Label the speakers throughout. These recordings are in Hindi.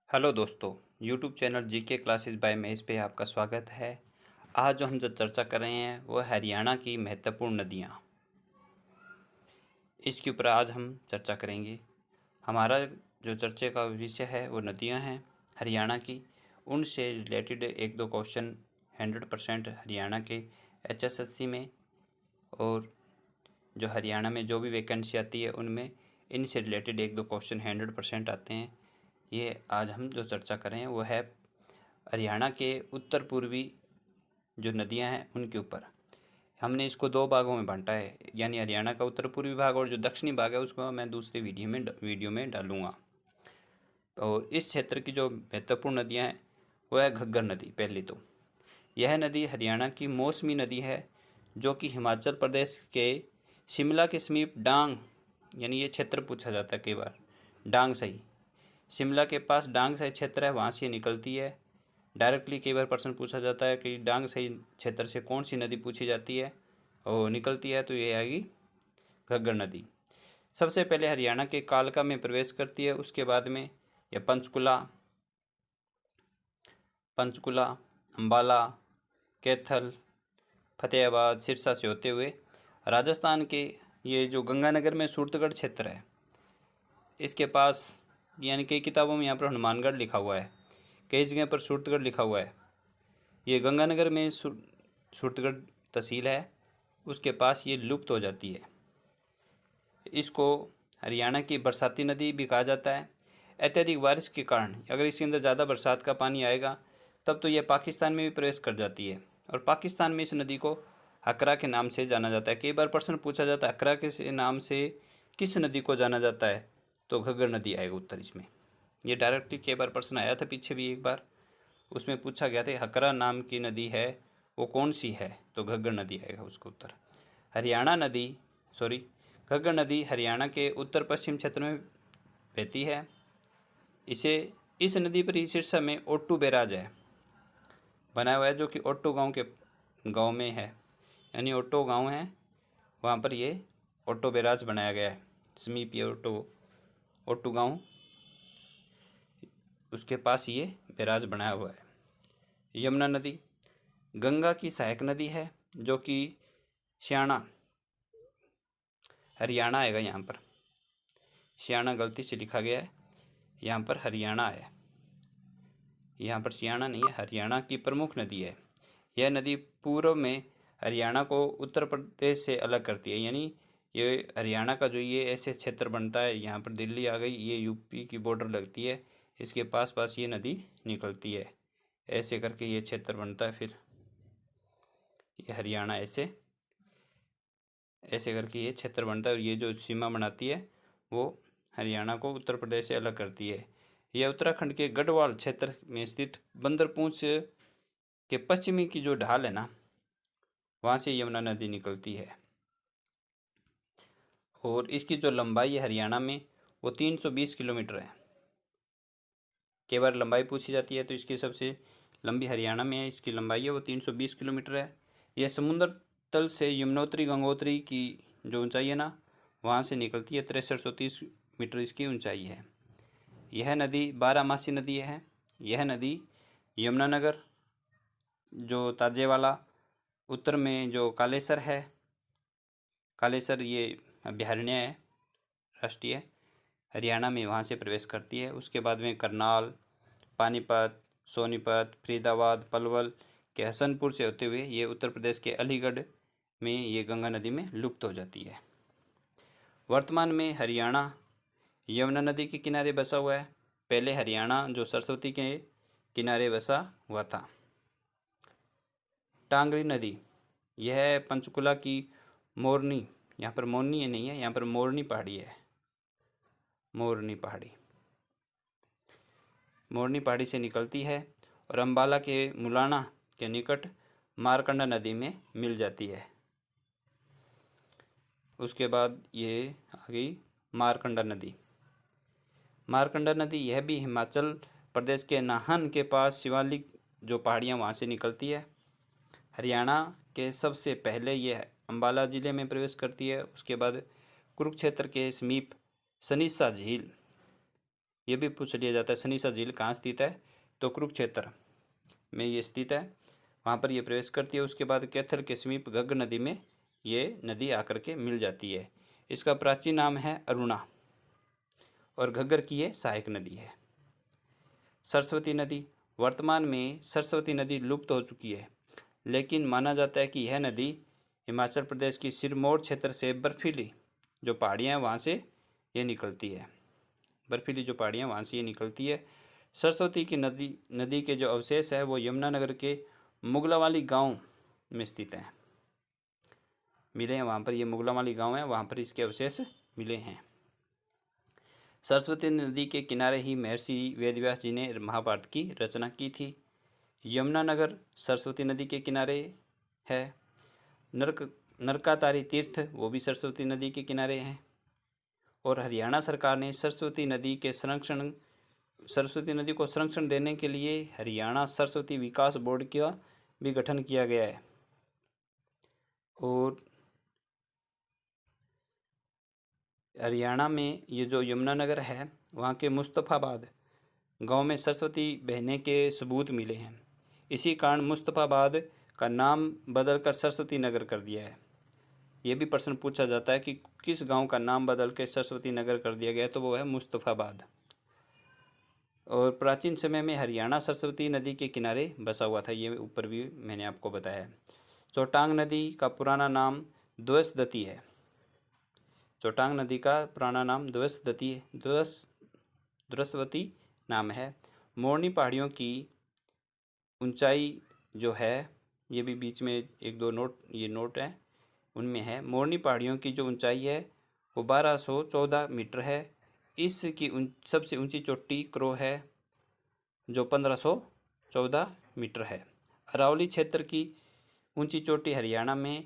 Speaker 1: हेलो दोस्तों, YouTube channel GK classes bye Mahesh पे आपका स्वागत है। आज जो हम चर्चा कर रहे हैं वो हरियाणा की महत्वपूर्ण नदियाँ, इसके ऊपर आज हम चर्चा करेंगे। हमारा जो चर्चा का विषय है वो नदियाँ हैं हरियाणा की। उनसे रिलेटेड एक दो क्वेश्चन 100% हरियाणा के HSSC में, और जो हरियाणा में जो भी वैकेंसी आती है उनमें इनसे रिलेटेड एक दो क्वेश्चन 100% आते हैं। ये आज हम जो चर्चा करें वो है हरियाणा के उत्तर पूर्वी जो नदियां हैं उनके ऊपर। हमने इसको दो भागों में बांटा है, यानी हरियाणा का उत्तर पूर्वी भाग और जो दक्षिणी भाग है उसको मैं दूसरे वीडियो में डालूंगा। और इस क्षेत्र की जो महत्वपूर्ण नदियां हैं वह है घग्गर नदी। पहली तो यह नदी हरियाणा की मौसमी नदी है, जो कि हिमाचल प्रदेश के शिमला के समीप डांग, यानी ये क्षेत्र पूछा जाता है कई बार, डांग सही, शिमला के पास डांग सही क्षेत्र है, वहाँ से निकलती है। डायरेक्टली कई बार प्रश्न पूछा जाता है कि डांग सही क्षेत्र से कौन सी नदी पूछी जाती है और निकलती है, तो ये आएगी घग्गर नदी। सबसे पहले हरियाणा के कालका में प्रवेश करती है, उसके बाद में यह पंचकुला, अम्बाला, कैथल, फतेहाबाद, सिरसा से होते हुए राजस्थान के ये जो गंगानगर में सूरतगढ़ क्षेत्र है, इसके पास, यानी कई किताबों में यहाँ पर हनुमानगढ़ लिखा हुआ है, कई जगह पर सूरतगढ़ लिखा हुआ है। ये गंगानगर में सूरतगढ़ तहसील है, उसके पास ये लुप्त हो जाती है। इसको हरियाणा की बरसाती नदी भी कहा जाता है। अत्यधिक बारिश के कारण अगर इसके अंदर ज़्यादा बरसात का पानी आएगा तब तो यह पाकिस्तान में भी प्रवेश कर जाती है, और पाकिस्तान में इस नदी को हकरा के नाम से जाना जाता है। कई बार प्रश्न पूछा जाता है हकरा के नाम से किस नदी को जाना जाता है, तो घग्गर नदी आएगा उत्तर इसमें। ये डायरेक्टली कई बार प्रश्न आया था, पीछे भी एक बार उसमें पूछा गया था हकरा नाम की नदी है वो कौन सी है, तो घग्गर नदी आएगा उसका उत्तर। घग्गर नदी हरियाणा के उत्तर पश्चिम क्षेत्र में बहती है। इस नदी पर ही सिरसा में ओट्टू बैराज है बनाया हुआ है, जो कि ओट्टू गांव में है, यानी ओट्टो गांव है वहाँ पर ये ओट्टो बैराज बनाया गया है। समीप ये ओट्टू गांव, उसके पास ये बैराज बनाया हुआ है। यमुना नदी गंगा की सहायक नदी है, जो कि सियाणा हरियाणा आएगा। यहाँ पर सियाणा गलती से लिखा गया है, यहाँ पर हरियाणा है, यहाँ पर सियाणा नहीं है, हरियाणा की प्रमुख नदी है। यह नदी पूर्व में हरियाणा को उत्तर प्रदेश से अलग करती है, यानी ये हरियाणा का जो ये ऐसे क्षेत्र बनता है, यहाँ पर दिल्ली आ गई, ये यूपी की बॉर्डर लगती है, इसके पास पास ये नदी निकलती है, ऐसे करके ये क्षेत्र बनता है। फिर ये हरियाणा ऐसे ऐसे करके ये क्षेत्र बनता है, और ये जो सीमा बनाती है वो हरियाणा को उत्तर प्रदेश से अलग करती है। यह उत्तराखंड के गढ़वाल क्षेत्र में स्थित बंदरपूंछ के पश्चिमी की जो ढाल है ना, वहाँ से यमुना नदी निकलती है। और इसकी जो लंबाई है हरियाणा में वो 320 किलोमीटर है। कई बार लंबाई पूछी जाती है, तो इसकी सबसे लंबी हरियाणा में है, इसकी लंबाई है वो 320 किलोमीटर है। यह समुद्र तल से यमुनोत्री गंगोत्री की जो ऊंचाई है ना, वहाँ से निकलती है। 6330 मीटर इसकी ऊंचाई है। यह नदी बारामासी नदी है। यह नदी यमुनानगर, जो ताजेवाला, उत्तर में जो कालेसर है, कालेसर ये अभयारण्य है राष्ट्रीय, हरियाणा में, वहाँ से प्रवेश करती है। उसके बाद में करनाल, पानीपत, सोनीपत, फरीदाबाद, पलवल के हसनपुर से होते हुए ये उत्तर प्रदेश के अलीगढ़ में ये गंगा नदी में लुप्त हो जाती है। वर्तमान में हरियाणा यमुना नदी के किनारे बसा हुआ है। पहले हरियाणा जो सरस्वती के किनारे बसा हुआ था। टांगरी नदी यह पंचकुला की मोरनी, यहाँ पर मोरनी नहीं है, यहाँ पर मोरनी पहाड़ी है, मोरनी पहाड़ी से निकलती है और अम्बाला के मुलाना के निकट मारकंडा नदी में मिल जाती है। उसके बाद ये आ गई मारकंडा नदी। यह भी हिमाचल प्रदेश के नाहन के पास शिवालिक जो पहाड़ियाँ वहाँ से निकलती है। हरियाणा के सबसे पहले यह अम्बाला ज़िले में प्रवेश करती है। उसके बाद कुरुक्षेत्र के समीप सनीसा झील ये भी पूछ लिया जाता है। सनीसा झील कहाँ स्थित है? तो कुरुक्षेत्र में ये स्थित है, वहाँ पर ये प्रवेश करती है। उसके बाद कैथल के समीप घग्गर नदी में ये नदी आकर के मिल जाती है। इसका प्राचीन नाम है अरुणा और घग्गर की ये सहायक नदी है। सरस्वती नदी, वर्तमान में सरस्वती नदी लुप्त हो चुकी है, लेकिन माना जाता है कि यह नदी हिमाचल प्रदेश की सिरमौर क्षेत्र से बर्फीली जो पहाड़ियाँ हैं वहाँ से ये निकलती है। बर्फीली जो पहाड़ियाँ वहाँ से ये निकलती है। सरस्वती की नदी के जो अवशेष है वो यमुनानगर के मुगलावाली गांव में स्थित हैं, मिले हैं वहाँ पर। ये मुगलावाली गांव है, वहाँ पर इसके अवशेष मिले हैं। सरस्वती नदी के किनारे ही महर्षि वेदव्यास जी ने महाभारत की रचना की थी। यमुनानगर सरस्वती नदी के किनारे है। नरकातारी तीर्थ वो भी सरस्वती नदी के किनारे हैं। और हरियाणा सरकार ने सरस्वती नदी को संरक्षण देने के लिए हरियाणा सरस्वती विकास बोर्ड का भी गठन किया गया है। और हरियाणा में ये जो यमुनानगर है वहाँ के मुस्तफ़ाबाद गांव में सरस्वती बहने के सबूत मिले हैं। इसी कारण मुस्तफ़ाबाद का नाम बदलकर सरस्वती नगर कर दिया है। ये भी प्रश्न पूछा जाता है कि किस गांव का नाम बदल के सरस्वती नगर कर दिया गया, तो वो है मुस्तफ़ाबाद। और प्राचीन समय में हरियाणा सरस्वती नदी के किनारे बसा हुआ था, ये ऊपर भी मैंने आपको बताया है। चौटांग नदी का पुराना नाम द्वसदती है। चौटांग नदी का पुराना नाम द्वसवती नाम है। मोरनी पहाड़ियों की ऊंचाई जो है, ये भी बीच में एक दो नोट हैं, उनमें है मोरनी पहाड़ियों की जो ऊंचाई है वो 1214 मीटर है। इसकी सबसे ऊंची चोटी क्रो है जो 1514 मीटर है। अरावली क्षेत्र की ऊंची चोटी हरियाणा में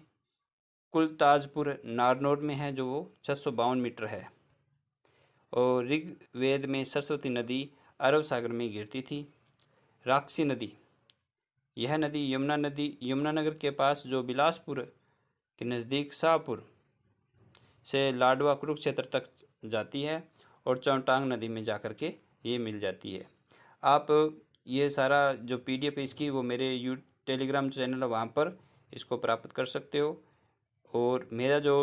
Speaker 1: कुलताजपुर नारनौल में है जो 652 मीटर है। और ऋग्वेद में सरस्वती नदी अरब सागर में गिरती थी। राक्षसी नदी, यह नदी यमुनानगर के पास जो बिलासपुर के नज़दीक शाहपुर से लाडवा कुरुक्षेत्र तक जाती है और चौटांग नदी में जाकर के ये मिल जाती है। आप ये सारा जो PDF है इसकी वो मेरे टेलीग्राम चैनल है वहाँ पर इसको प्राप्त कर सकते हो। और मेरा जो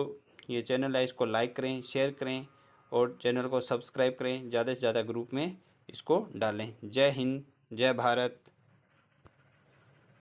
Speaker 1: ये चैनल है इसको लाइक करें, शेयर करें और चैनल को सब्सक्राइब करें। ज़्यादा से ज़्यादा ग्रुप में इसको डालें। जय हिंद, जय भारत।